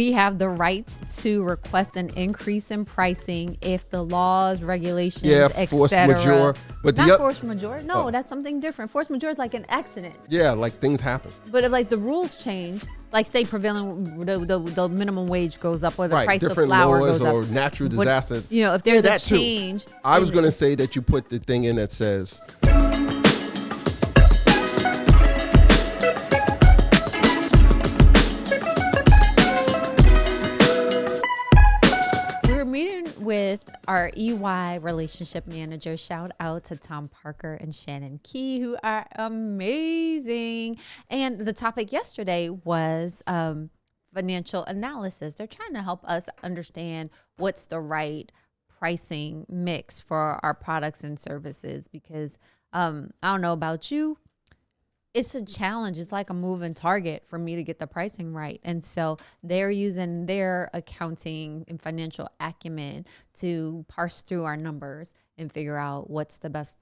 We have the right to request an increase in pricing if the laws, regulations, force etc. majeure. But Not force majeure. No, Oh. that's something different. Force majeure is like an accident. Yeah, like things happen. But if like the rules change, like say prevailing the minimum wage goes up or the price of different flour laws goes up, or natural disaster. you know, if there's a that too. change. I was going to say that you put the thing in that says, we're meeting with our EY relationship manager. Shout out to Tom Parker and Shannon Key, who are amazing. And the topic yesterday was financial analysis. They're trying to help us understand what's the right pricing mix for our products and services, because I don't know about you, it's a challenge. It's like a moving target for me to get the pricing right. And so they're using their accounting and financial acumen to parse through our numbers and figure out what's the best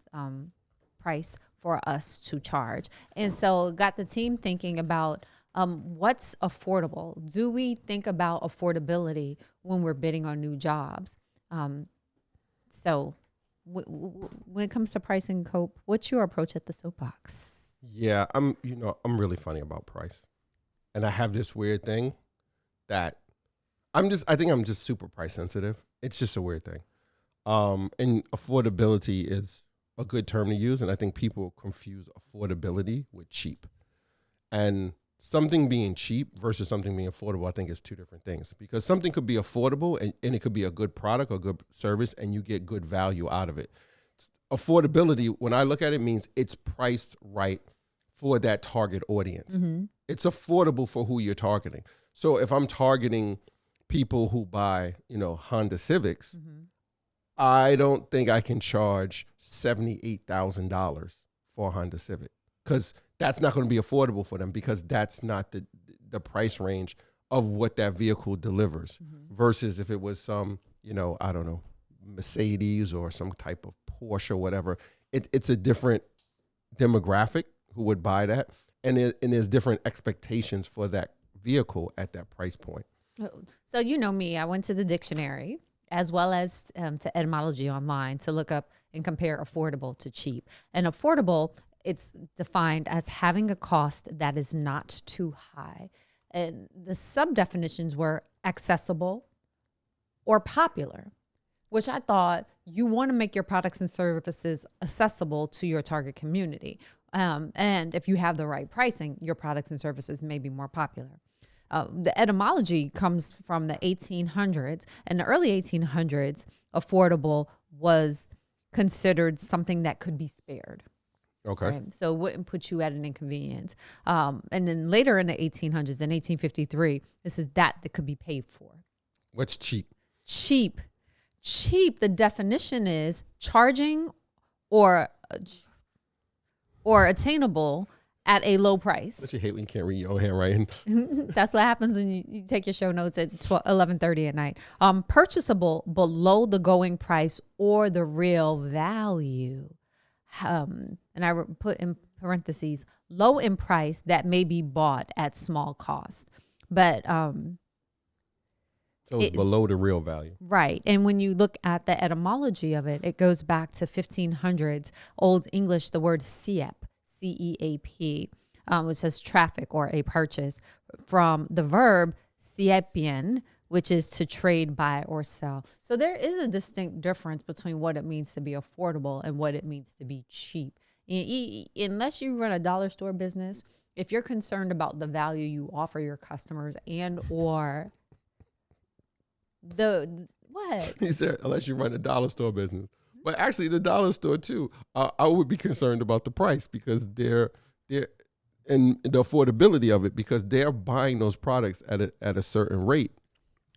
price for us to charge. And so got the team thinking about what's affordable. Do we think about affordability when we're bidding on new jobs? So when it comes to pricing, Cope, what's your approach at the soapbox? yeah, I'm really funny about price. And I have this weird thing that I think I'm just super price sensitive. It's just a weird thing. And affordability is a good term to use. And I think people confuse affordability with cheap. And something being cheap versus something being affordable, I think is two different things, because something could be affordable and it could be a good product or good service and you get good value out of it. Affordability, when I look at it, means it's priced right for that target audience. Mm-hmm. It's affordable for who you're targeting. So if I'm targeting people who buy, Honda Civics, mm-hmm. I don't think I can charge $78,000 for a Honda Civic, because that's not going to be affordable for them, because that's not the price range of what that vehicle delivers. Mm-hmm. Versus if it was some, I don't know, Mercedes or some type of Porsche or whatever, it's a different demographic who would buy that, and there's different expectations for that vehicle at that price point. So me, I went to the dictionary as well as to etymology online to look up and compare affordable to cheap. And affordable, it's defined as having a cost that is not too high. And the sub-definitions were accessible or popular, which I thought you want to make your products and services accessible to your target community. And if you have the right pricing, your products and services may be more popular. The etymology comes from the 1800s. In the early 1800s, affordable was considered something that could be spared. Okay. Right? So it wouldn't put you at an inconvenience. And then later in the 1800s, in 1853, this is that could be paid for. What's cheap? Cheap, the definition is charging or attainable at a low price. Don't you hate when you can't read your own handwriting? That's what happens when you take your show notes at 11:30 at night. Purchasable below the going price or the real value. And I put in parentheses, low in price that may be bought at small cost. But so it's below the real value. Right. And when you look at the etymology of it, it goes back to 1500s, Old English, the word ceap, C-E-A-P, which says traffic or a purchase, from the verb cepian, which is to trade, buy, or sell. So there is a distinct difference between what it means to be affordable and what it means to be cheap. Unless you run a dollar store business, if you're concerned about the value you offer your customers and or what? He said, unless you run a dollar store business. But actually, the dollar store too, I would be concerned about the price, because they're and the affordability of it, because they're buying those products at a certain rate.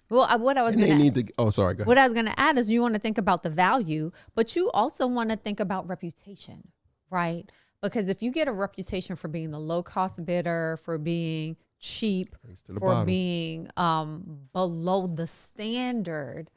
Well, what I was going to go ahead. What I was going to add is you want to think about the value, but you also want to think about reputation, right? Because if you get a reputation for being the low cost bidder, for being cheap, for being below the standard,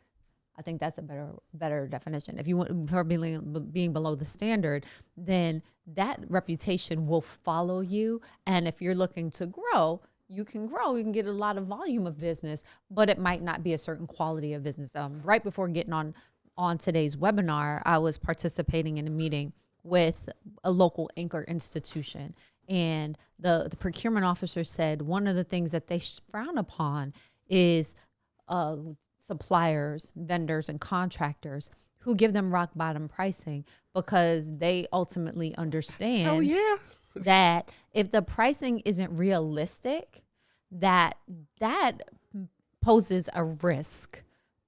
I think that's a better definition. If you want for being below the standard, then that reputation will follow you. And if you're looking to grow, you can grow. You can get a lot of volume of business, but it might not be a certain quality of business. Right before getting on today's webinar, I was participating in a meeting with a local anchor institution, and the procurement officer said one of the things that they frown upon is suppliers, vendors, and contractors who give them rock bottom pricing, because they ultimately understand Oh yeah. that if the pricing isn't realistic, that poses a risk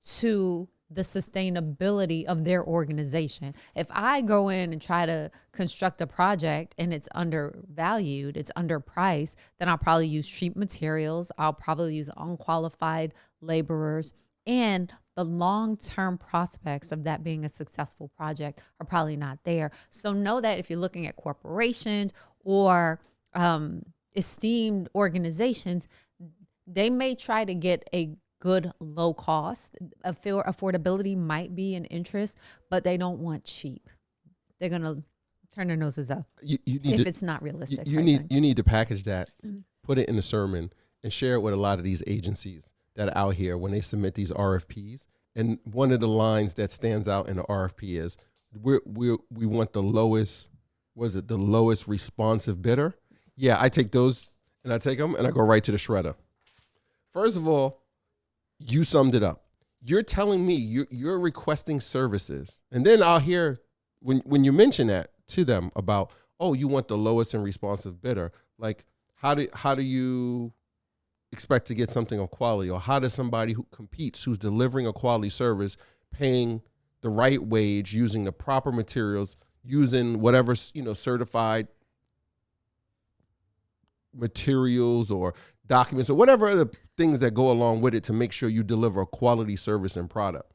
to the sustainability of their organization. If I go in and try to construct a project and it's undervalued, it's underpriced, then I'll probably use cheap materials. I'll probably use unqualified laborers, and the long-term prospects of that being a successful project are probably not there. So know that if you're looking at corporations or esteemed organizations, they may try to get a good low cost. Affordability might be an interest, but they don't want cheap. They're gonna turn their noses up You need if to, it's not realistic. you need to package that, put it in a sermon, and share it with a lot of these agencies that are out here when they submit these RFPs. And one of the lines that stands out in the RFP is we want the lowest. Was it the lowest responsive bidder? Yeah, I take those and I take them and I go right to the shredder. First of all, you summed it up. You're telling me you're requesting services, and then I'll hear when you mention that to them about, oh, you want the lowest and responsive bidder. Like, how do you expect to get something of quality, or how does somebody who competes, who's delivering a quality service, paying the right wage, using the proper materials, using whatever certified materials or documents or whatever other things that go along with it to make sure you deliver a quality service and product.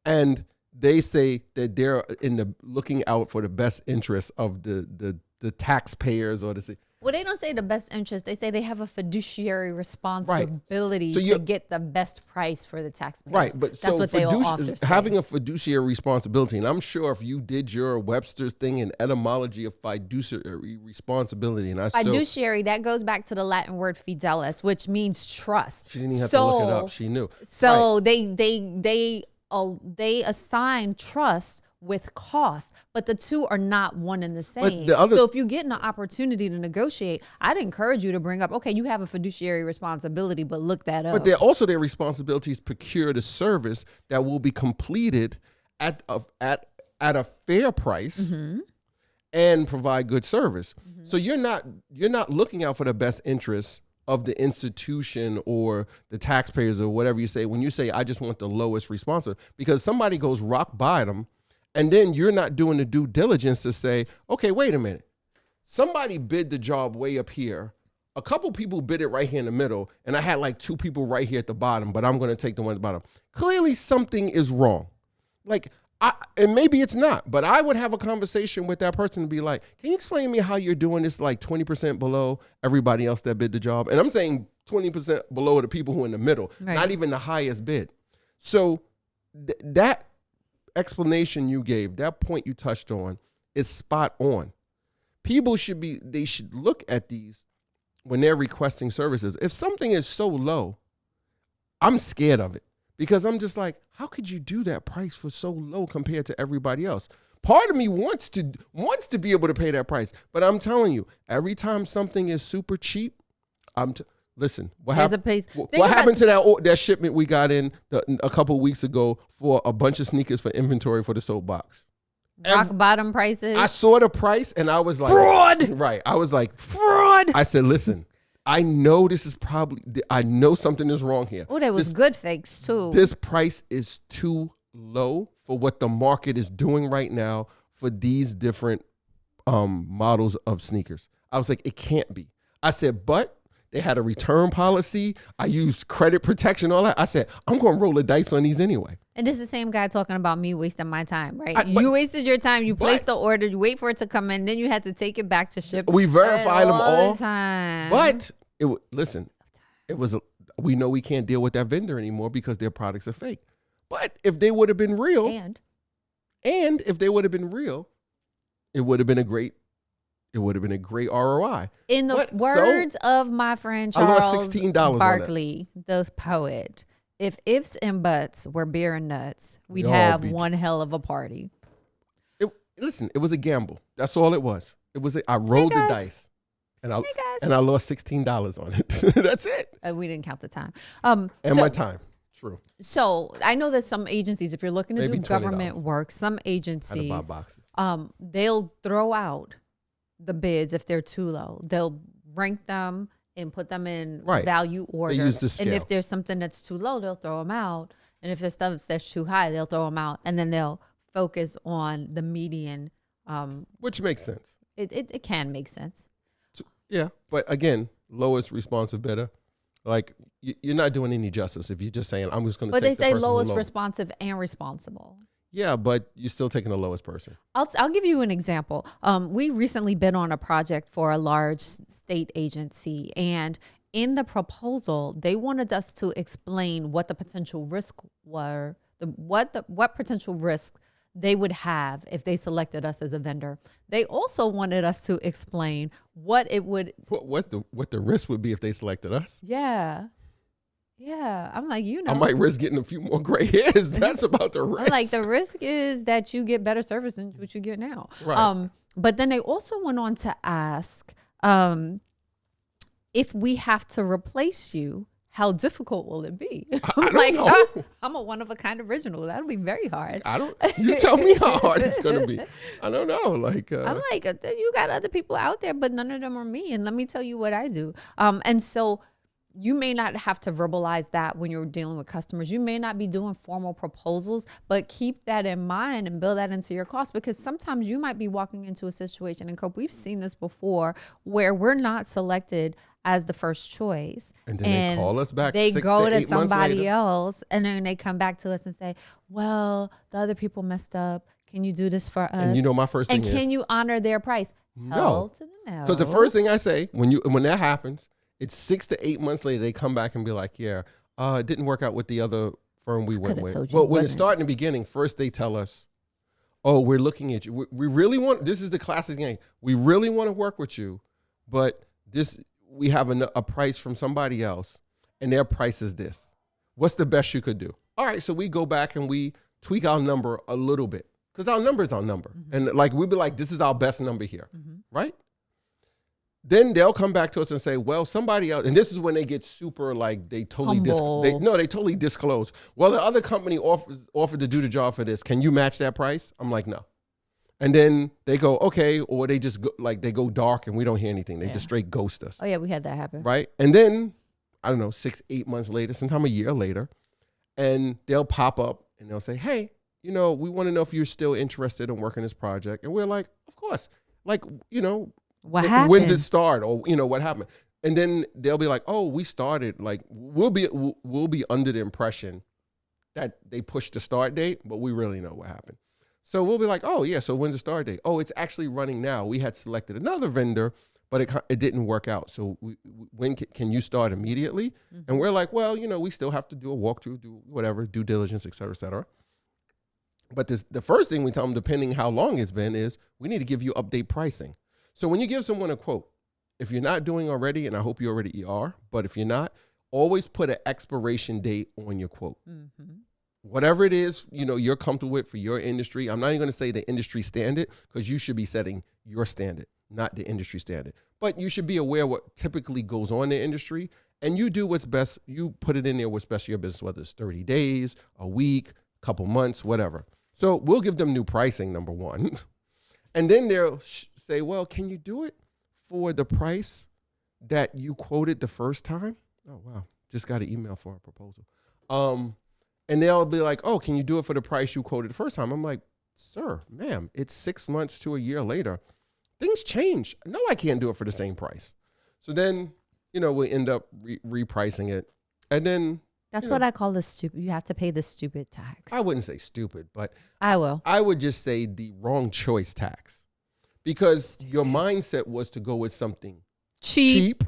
And they say that they're looking out for the best interests of the taxpayers or the. Well, they don't say the best interest. They say they have a fiduciary responsibility to get the best price for the taxpayers. Right, but that's what they all often say. Having a fiduciary responsibility, and I'm sure if you did your Webster's thing in etymology of fiduciary responsibility, fiduciary, that goes back to the Latin word fidelis, which means trust. She didn't even have to look it up. She knew. So right. they assign trust with cost, but the two are not one and the same. So if you get an opportunity to negotiate, I'd encourage you to bring up, okay, you have a fiduciary responsibility, but look that up. But their responsibilities procure the service that will be completed at a fair price and provide good service. So you're not looking out for the best interests of the institution or the taxpayers or whatever you say when you say I just want the lowest responsive, because somebody goes rock bottom. And then you're not doing the due diligence to say, okay, wait a minute. Somebody bid the job way up here. A couple people bid it right here in the middle. And I had like 2 people right here at the bottom, but I'm going to take the one at the bottom. Clearly something is wrong. And maybe it's not, but I would have a conversation with that person to be like, can you explain to me how you're doing this like 20% below everybody else that bid the job? And I'm saying 20% below the people who are in the middle, right. Not even the highest bid. So that explanation you gave, that point you touched on, is spot on. People should look at these when they're requesting services. If something is so low, I'm scared of it, because I'm just like, how could you do that price for so low compared to everybody else? Part of me wants to be able to pay that price, but I'm telling you, every time something is super cheap, listen, what happened to that shipment we got in a couple of weeks ago for a bunch of sneakers for inventory for the soapbox? Rock bottom prices. I saw the price and I was like, fraud. Right. I was like, fraud. I said, listen, I know I know something is wrong here. Oh, there was good fakes too. This price is too low for what the market is doing right now for these different models of sneakers. I was like, it can't be. I said, but they had a return policy. I used credit protection, all that. I said, I'm going to roll the dice on these anyway. And this is the same guy talking about me wasting my time, right? You wasted your time. You placed the order. You wait for it to come in. Then you had to take it back to ship. We verified them all. The time. But we know we can't deal with that vendor anymore because their products are fake. But if they would have been real, and if they would have been real, it would have been a great it would have been a great ROI. In the words of my friend I lost Charles $16 on Barkley, the poet, if ifs and buts were beer and nuts, we'd We'd all have be- one hell of a party. Listen, it was a gamble. That's all it was. I rolled the dice, and I lost $16 on it. That's it. We didn't count the time. And my time. True. So I know that some agencies, if you're looking to Maybe do government work, some I had to agencies, buy boxes. they'll throw out the bids if they're too low. They'll rank them and put them in value order. They use the scale. And if there's something that's too low, they'll throw them out. And if there's stuff that's too high, they'll throw them out. And then they'll focus on the median. Which makes sense. It can make sense. So, yeah. But again, lowest responsive bidder. Like, you're not doing any justice if you're just saying, I'm just going to take the person. But they say lowest responsive and responsible. Yeah, but you're still taking the lowest person. I'll give you an example. We recently bid on a project for a large state agency, and in the proposal, they wanted us to explain what the potential risk were, what potential risk they would have if they selected us as a vendor. They also wanted us to explain what it would. What the risk would be if they selected us? Yeah. I'm like, I might risk getting a few more gray hairs. That's about the risk. I'm like, the risk is that you get better service than what you get now. Right. But then they also went on to ask, if we have to replace you, how difficult will it be? I'm like, I'm a one-of-a-kind original. That'll be very hard. You tell me how hard it's going to be. I don't know. Like, I'm like, you got other people out there, but none of them are me. And let me tell you what I do. And so you may not have to verbalize that when you're dealing with customers. You may not be doing formal proposals, but keep that in mind and build that into your cost, because sometimes you might be walking into a situation, and Cope, we've seen this before, where we're not selected as the first choice. And then they call us back. They 6 go to 8 to months somebody later. else, and then they come back to us and say, well, the other people messed up. Can you do this for us? And you know my first thing and is, can you honor their price? No. Hell to the no. Because the first thing I say when that happens, it's 6 to 8 months later, they come back and be like, yeah, it didn't work out with the other firm we went with. Well, when it started in the beginning, first they tell us, oh, we're looking at you. We really want, this is the classic thing. We really want to work with you, but we have a price from somebody else, and their price is this. What's the best you could do? All right, so we go back and we tweak our number a little bit, because our number is our number. Mm-hmm. And like, we'd be like, this is our best number here, right? Then they'll come back to us and say, well, somebody else, and this is when they get super, like, they totally they totally disclose. Well, the other company offered to do the job for this. Can you match that price? I'm like, no. And then they go, okay, or they just go, like, they go dark and we don't hear anything. They just straight ghost us. Oh yeah, we had that happen. Right? And then, I don't know, 6, 8 months later, sometime a year later, and they'll pop up and they'll say, hey, we want to know if you're still interested in working this project. And we're like, of course. Like, what happened? When's it start? Or, what happened? And then they'll be like, oh, we started, like, we'll be under the impression that they pushed the start date, but we really know what happened. So we'll be like, oh yeah, so when's the start date? Oh, it's actually running now. We had selected another vendor, but it didn't work out. So when can you start immediately? Mm-hmm. And we're like, well, we still have to do a walkthrough, do whatever, due diligence, et cetera, et cetera. But the first thing we tell them, depending how long it's been, is we need to give you update pricing. So when you give someone a quote, if you're not doing already, and I hope you already are, but if you're not, always put an expiration date on your quote. Mm-hmm. Whatever it is, you're comfortable with for your industry. I'm not even going to say the industry standard, because you should be setting your standard, not the industry standard. But you should be aware what typically goes on in the industry, and you do what's best. You put it in there what's best for your business, whether it's 30 days, a week, couple months, whatever. So we'll give them new pricing, number one. And then they'll say, well, can you do it for the price that you quoted the first time? Oh, wow. Just got an email for a proposal. And they'll be like, oh, can you do it for the price you quoted the first time? I'm like, sir, ma'am, it's 6 months to a year later. Things change. No, I can't do it for the same price. So then, we end up repricing it. And then that's what I call the stupid. You have to pay the stupid tax. I wouldn't say stupid, but I will. I would just say the wrong choice tax, because your mindset was to go with something cheap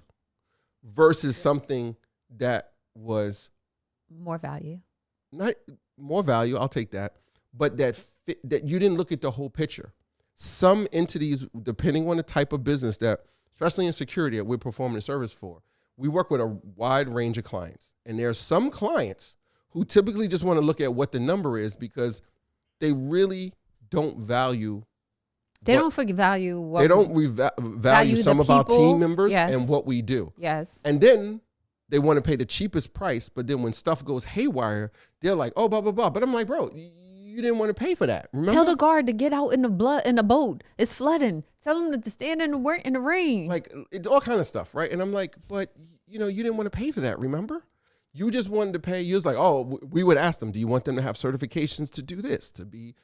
versus something that was more value. Not more value. I'll take that, but that you didn't look at the whole picture. Some entities, depending on the type of business that, especially in security that we're performing a service for, we work with a wide range of clients. And there are some clients who typically just want to look at what the number is because they really don't value. They don't value what they don't value some of our team members and what we do. Yes. And then they want to pay the cheapest price, but then when stuff goes haywire, they're like, oh, blah, blah, blah. But I'm like, bro, you didn't want to pay for that. Remember? Tell the guard to get out in the boat. It's flooding. Tell them to stand in the rain. Like, it's all kind of stuff, right? And I'm like, but, you didn't want to pay for that, remember? You just wanted to pay. You was like, oh, we would ask them, do you want them to have certifications to do this, to be,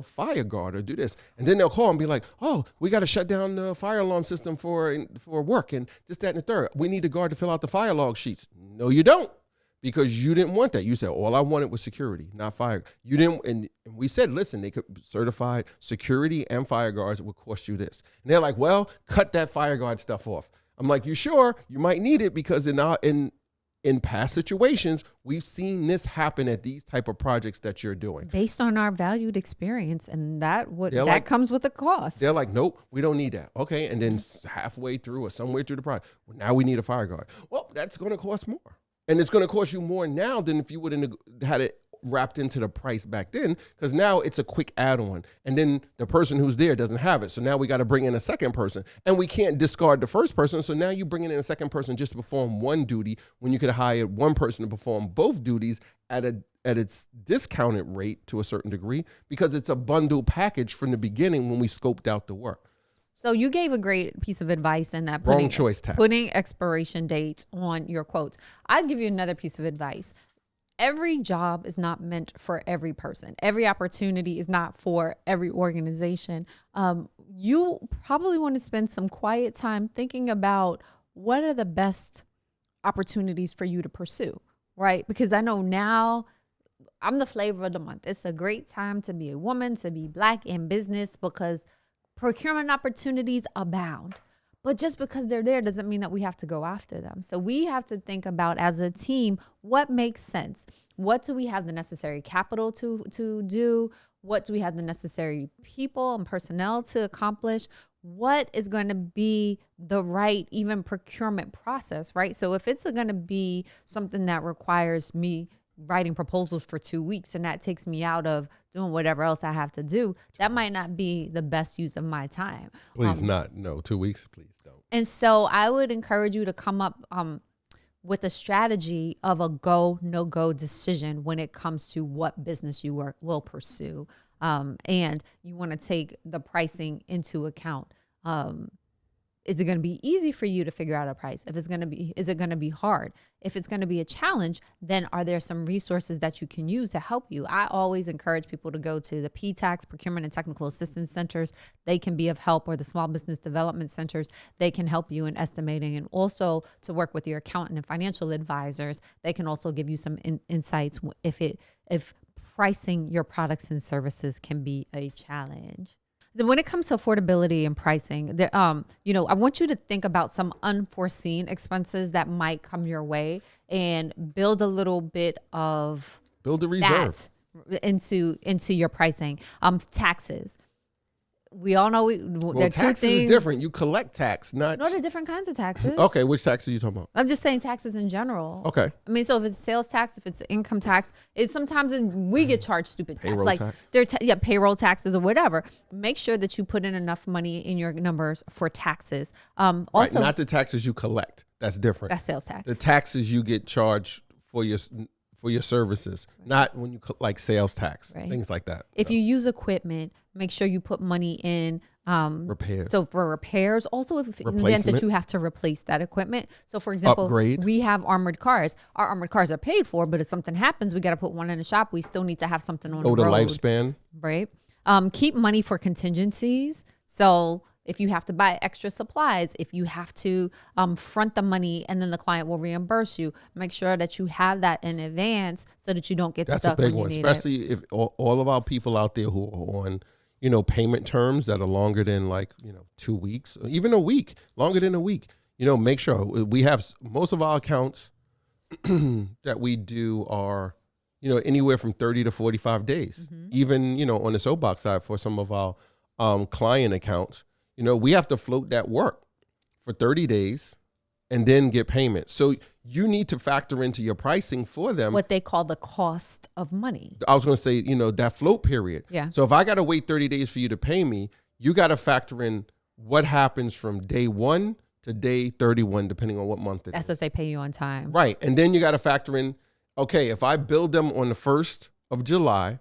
fire guard or do this? And then they'll call and be like, oh, we got to shut down the fire alarm system for work and this, that, and the third. We need the guard to fill out the fire log sheets. No, you don't, because you didn't want that. You said, all I wanted was security, not fire. You didn't, and we said, listen, they could certified security and fire guards would cost you this. And they're like, well, cut that fire guard stuff off. I'm like, you sure? You might need it because in past situations, we've seen this happen at these type of projects that you're doing. Based on our valued experience, and that comes with a cost. They're like, nope, we don't need that. Okay, and then halfway through or somewhere through the project, well, now we need a fire guard. Well, that's going to cost more. And it's going to cost you more now than if you would have had it wrapped into the price back then, because now it's a quick add-on, and then the person who's there doesn't have it, so now we got to bring in a second person, and we can't discard the first person, so now you're bringing in a second person just to perform one duty when you could hire one person to perform both duties at its discounted rate to a certain degree, because it's a bundle package from the beginning when we scoped out the work. So you gave a great piece of advice in that wrong choice tax. Putting expiration dates on your quotes. I'd give you another piece of advice. Every job is not meant for every person. Every opportunity is not for every organization. You probably want to spend some quiet time thinking about what are the best opportunities for you to pursue, right? Because I know now I'm the flavor of the month. It's a great time to be a woman, to be Black in business, because procurement opportunities abound. But just because they're there doesn't mean that we have to go after them. So we have to think about, as a team, what makes sense? What do we have the necessary capital to do? What do we have the necessary people and personnel to accomplish? What is going to be the right even procurement process, right? So if it's going to be something that requires me writing proposals for 2 weeks and that takes me out of doing whatever else I have to do, that might not be the best use of my time. Please not. No, 2 weeks, please don't. And so I would encourage you to come up with a strategy of a go, no go decision when it comes to what business you will pursue. And you want to take the pricing into account. Is it going to be easy for you to figure out a price? Is it going to be hard? If it's going to be a challenge, then are there some resources that you can use to help you? I always encourage people to go to the PTAX, Procurement and Technical Assistance Centers. They can be of help, or the Small Business Development Centers. They can help you in estimating, and also to work with your accountant and financial advisors. They can also give you some insights if pricing your products and services can be a challenge. When it comes to affordability and pricing, I want you to think about some unforeseen expenses that might come your way and build a little bit of a reserve into your pricing. Taxes. We all know there are two things. Is different. You collect tax, not. No, there are different kinds of taxes. Okay, which tax are you talking about? I'm just saying taxes in general. Okay. I mean, so if it's sales tax, if it's income tax, we get charged stupid tax. Payroll tax? Payroll taxes or whatever. Make sure that you put in enough money in your numbers for taxes. Also, right, not the taxes you collect. That's different. That's sales tax. The taxes you get charged for your services, not when you like sales tax, things like that. If you use equipment, make sure you put money in repairs. So for repairs, also if in the event that you have to replace that equipment. So for example, we have armored cars. Our armored cars are paid for, but if something happens, we got to put one in the shop. We still need to have something on the road. The lifespan. Right. Keep money for contingencies. So if you have to buy extra supplies, if you have to front the money and then the client will reimburse you, make sure that you have that in advance so that you don't get stuck. That's a big one, especially if all of our people out there who are on, payment terms that are longer than 2 weeks, or even a week, longer than a week. Make sure we have most of our accounts that we do are, anywhere from 30 to 45 days. Mm-hmm. Even, on the soapbox side for some of our client accounts, we have to float that work for 30 days and then get payment. So you need to factor into your pricing for them what they call the cost of money. I was going to say, that float period. Yeah. So if I got to wait 30 days for you to pay me, you got to factor in what happens from day 1 to day 31, depending on what month it is. That's if they pay you on time. Right. And then you got to factor in, okay, if I bill them on the 1st of July,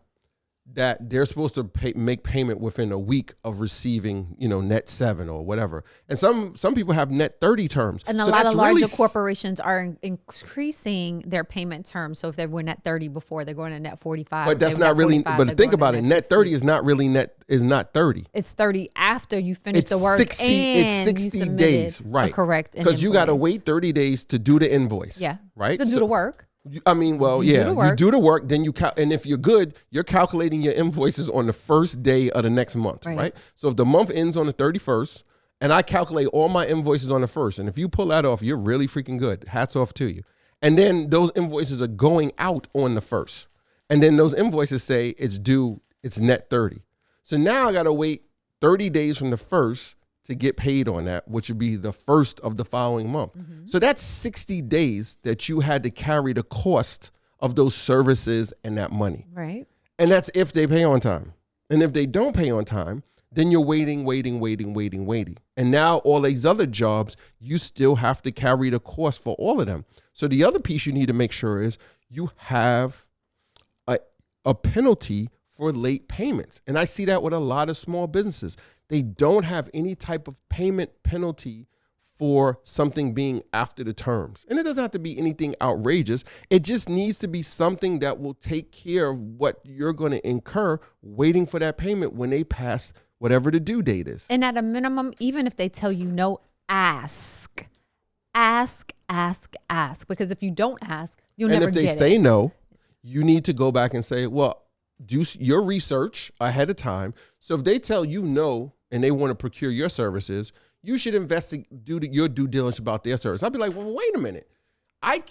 that they're supposed to make payment within a week of receiving, net 7 or whatever. And some people have net 30 terms. And a lot of larger corporations are increasing their payment terms. So if they were net 30 before, they're going to net 45. But that's not really, but think about it. Net 30 is not really is not 30. It's 30 after you finish the work 60, and it's 60 you days, right? Correct. Because you got to wait 30 days to do the invoice. Yeah. Right? To do the work. I mean, well, you do the work, then and if you're good, you're calculating your invoices on the first day of the next month, right? So if the month ends on the 31st, and I calculate all my invoices on the 1st, and if you pull that off, you're really freaking good. Hats off to you. And then those invoices are going out on the 1st. And then those invoices say it's due, it's net 30. So now I got to wait 30 days from the 1st to get paid on that, which would be the 1st of the following month. Mm-hmm. So that's 60 days that you had to carry the cost of those services and that money. Right. And that's if they pay on time. And if they don't pay on time, then you're waiting. And now all these other jobs, you still have to carry the cost for all of them. So the other piece you need to make sure is you have a penalty for late payments. And I see that with a lot of small businesses. They don't have any type of payment penalty for something being after the terms. And it doesn't have to be anything outrageous. It just needs to be something that will take care of what you're going to incur waiting for that payment when they pass whatever the due date is. And at a minimum, even if they tell you no, ask. Ask. Because if you don't ask, you'll never get it. And if they say no, you need to go back and say, well, do your research ahead of time. So if they tell you no and they want to procure your services, you should do your due diligence about their service. I'd be like, well, wait a minute. I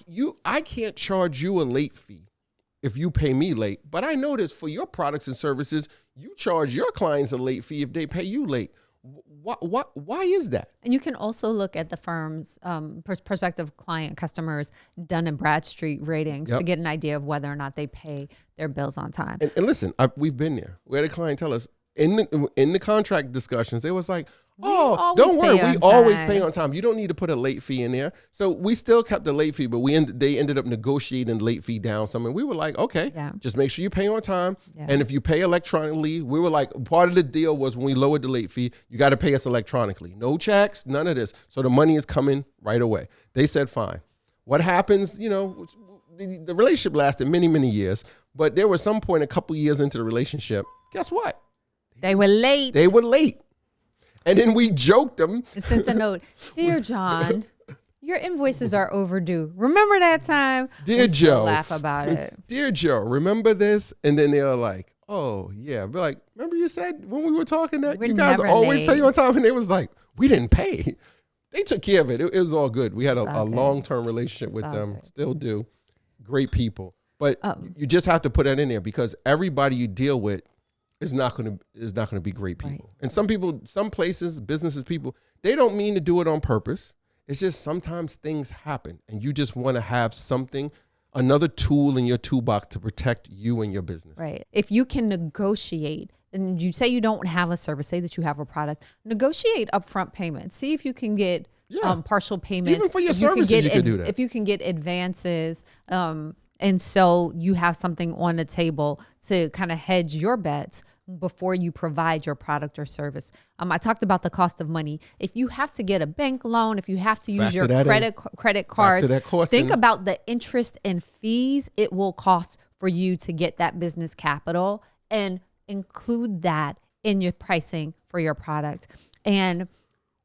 can't charge you a late fee if you pay me late, but I notice for your products and services, you charge your clients a late fee if they pay you late. Why is that? And you can also look at the firm's prospective client customers Dun & Bradstreet ratings to get an idea of whether or not they pay their bills on time. And listen, we've been there. We had a client tell us in the contract discussions, they was like, oh, don't worry, we always pay on time. You don't need to put a late fee in there. So we still kept the late fee, but they ended up negotiating the late fee down some. And we were like, okay, just make sure you pay on time. Yeah. And if you pay electronically, we were like, part of the deal was when we lowered the late fee, you got to pay us electronically. No checks, none of this. So the money is coming right away. They said, fine. What happens, the relationship lasted many, many years, but there was some point a couple years into the relationship, guess what? They were late. And then we joked them. Sent a note. Dear John, your invoices are overdue. Remember that time? Dear Joe. Laugh about it. Dear Joe, remember this? And then they're like, oh, yeah. We're like, remember you said when we were talking that you guys always pay on time? And they was like, we didn't pay. They took care of it. It was all good. We had a long-term relationship with them. Good. Still do. Great people. But you just have to put that in there because everybody you deal with is not going to be great people. Right. And some people, some places, businesses, people, they don't mean to do it on purpose. It's just sometimes things happen and you just want to have something, another tool in your toolbox to protect you and your business. Right. If you can negotiate, and you say you don't have a service, say that you have a product, negotiate upfront payments. See if you can get partial payments. Even for your services, you can do that. If you can get advances, and so you have something on the table to kind of hedge your bets before you provide your product or service. I talked about the cost of money. If you have to get a bank loan, if you have to use your credit cards, think about the interest and fees it will cost for you to get that business capital and include that in your pricing for your product. And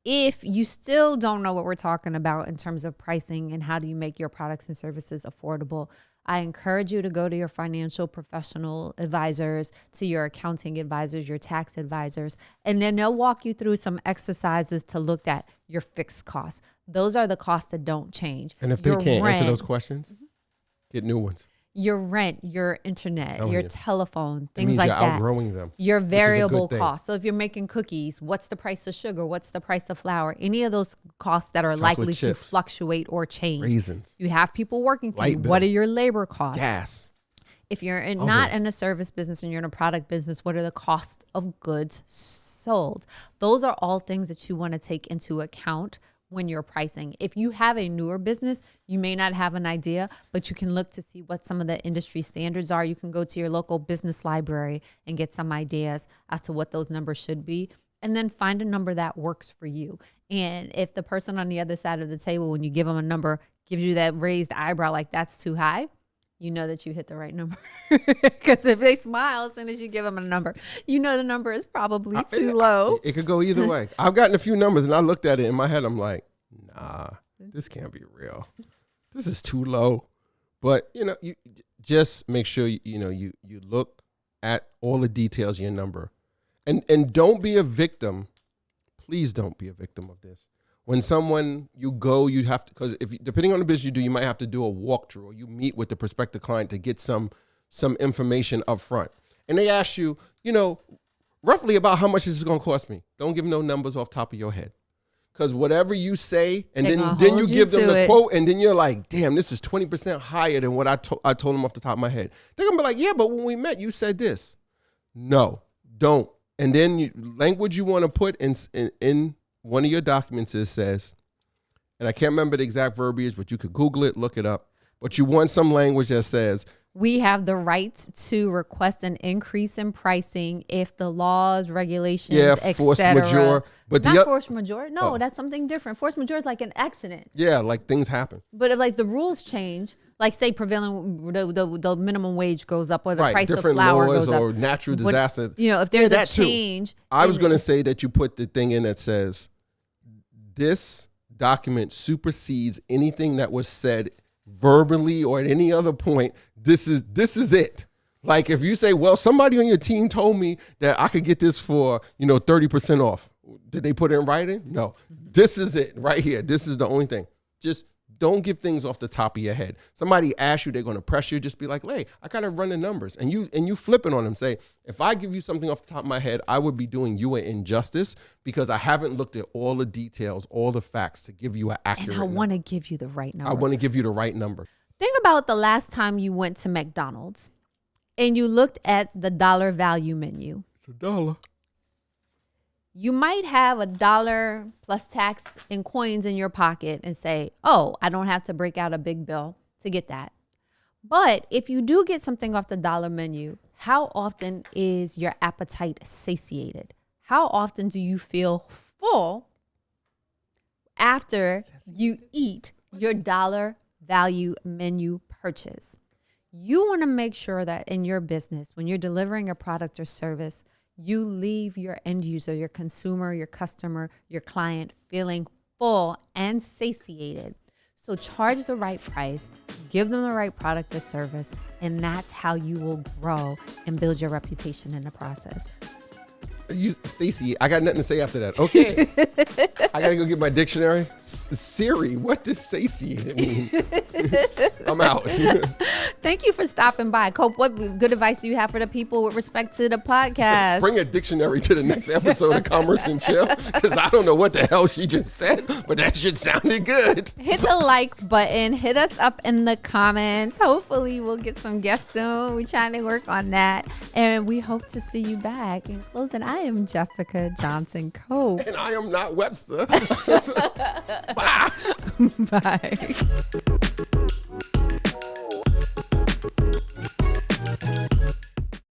if you still don't know what we're talking about in terms of pricing and how do you make your products and services affordable, I encourage you to go to your financial professional advisors, to your accounting advisors, your tax advisors, and then they'll walk you through some exercises to look at your fixed costs. Those are the costs that don't change. And if they can't answer those questions, get new ones. your rent, your internet, Telling your you. telephone, It things means like you're that. outgrowing them. Your is a good variable thing. costs. So if you're making cookies, what's the price of sugar? What's the price of flour? Any of those costs that are likely to chips. fluctuate or change. Raisins. You have people working for Light you. bill. What are your labor costs? Gas. If you're not in a service business and you're in a product business, what are the costs of goods sold? Those are all things that you want to take into account when you're pricing. If you have a newer business, you may not have an idea, but you can look to see what some of the industry standards are. You can go to your local business library and get some ideas as to what those numbers should be, and then find a number that works for you. And if the person on the other side of the table, when you give them a number, gives you that raised eyebrow like that's too high, you know that you hit the right number. Because if they smile as soon as you give them a number, you know the number is probably too low. It could go either way. I've gotten a few numbers and I looked at it in my head. I'm like, nah, this can't be real. This is too low. But, you just make sure, you look at all the details of your number. And don't be a victim. Please don't be a victim of this. When you have to, because depending on the business you do, you might have to do a walkthrough or you meet with the prospective client to get some information up front. And they ask you, roughly about how much this is going to cost me. Don't give them no numbers off the top of your head. Because whatever you say, and then you give them the quote, and then you're like, damn, this is 20% higher than what I told them off the top of my head. They're going to be like, yeah, but when we met, you said this. No, don't. And then language you want to put in one of your documents says, and I can't remember the exact verbiage, but you could Google it, look it up. But you want some language that says, we have the right to request an increase in pricing if the laws, regulations, force majeure. But not force majeure. No, that's something different. Force majeure is like an accident. Yeah, like things happen. But if like the rules change, like say prevailing, the minimum wage goes up or the price of flour goes up. Or natural disaster. If there's a change. I was going to say that you put the thing in that says, this document supersedes anything that was said verbally or at any other point. This is it. Like if you say, well, somebody on your team told me that I could get this for, 30% off. Did they put it in writing? No. This is it right here. This is the only thing. Just don't give things off the top of your head. Somebody asks you, they're going to press you. Just be like, hey, I got to run the numbers. And you flip it on them. Say, if I give you something off the top of my head, I would be doing you an injustice because I haven't looked at all the details, all the facts to give you an accurate number. And I want to give you the right number. I want to give you the right number. Think about the last time you went to McDonald's and you looked at the dollar value menu. It's $1. You might have $1 plus tax and coins in your pocket and say, oh, I don't have to break out a big bill to get that. But if you do get something off the dollar menu, how often is your appetite satiated? How often do you feel full after you eat your dollar value menu purchase? You want to make sure that in your business, when you're delivering a product or service, you leave your end user, your consumer, your customer, your client feeling full and satiated. So charge the right price, give them the right product or service, and that's how you will grow and build your reputation in the process. Stacey, I got nothing to say after that. Okay. I got to go get my dictionary. Siri, what does satiated mean? I'm out. Thank you for stopping by. Cope, what good advice do you have for the people with respect to the podcast? Bring a dictionary to the next episode of Commerce and Chill, because I don't know what the hell she just said, but that shit sounded good. Hit the like button. Hit us up in the comments. Hopefully we'll get some guests soon. We're trying to work on that. And we hope to see you back. In closing, I am Jessica Johnson Cope. And I am not Webster. Bye. Bye.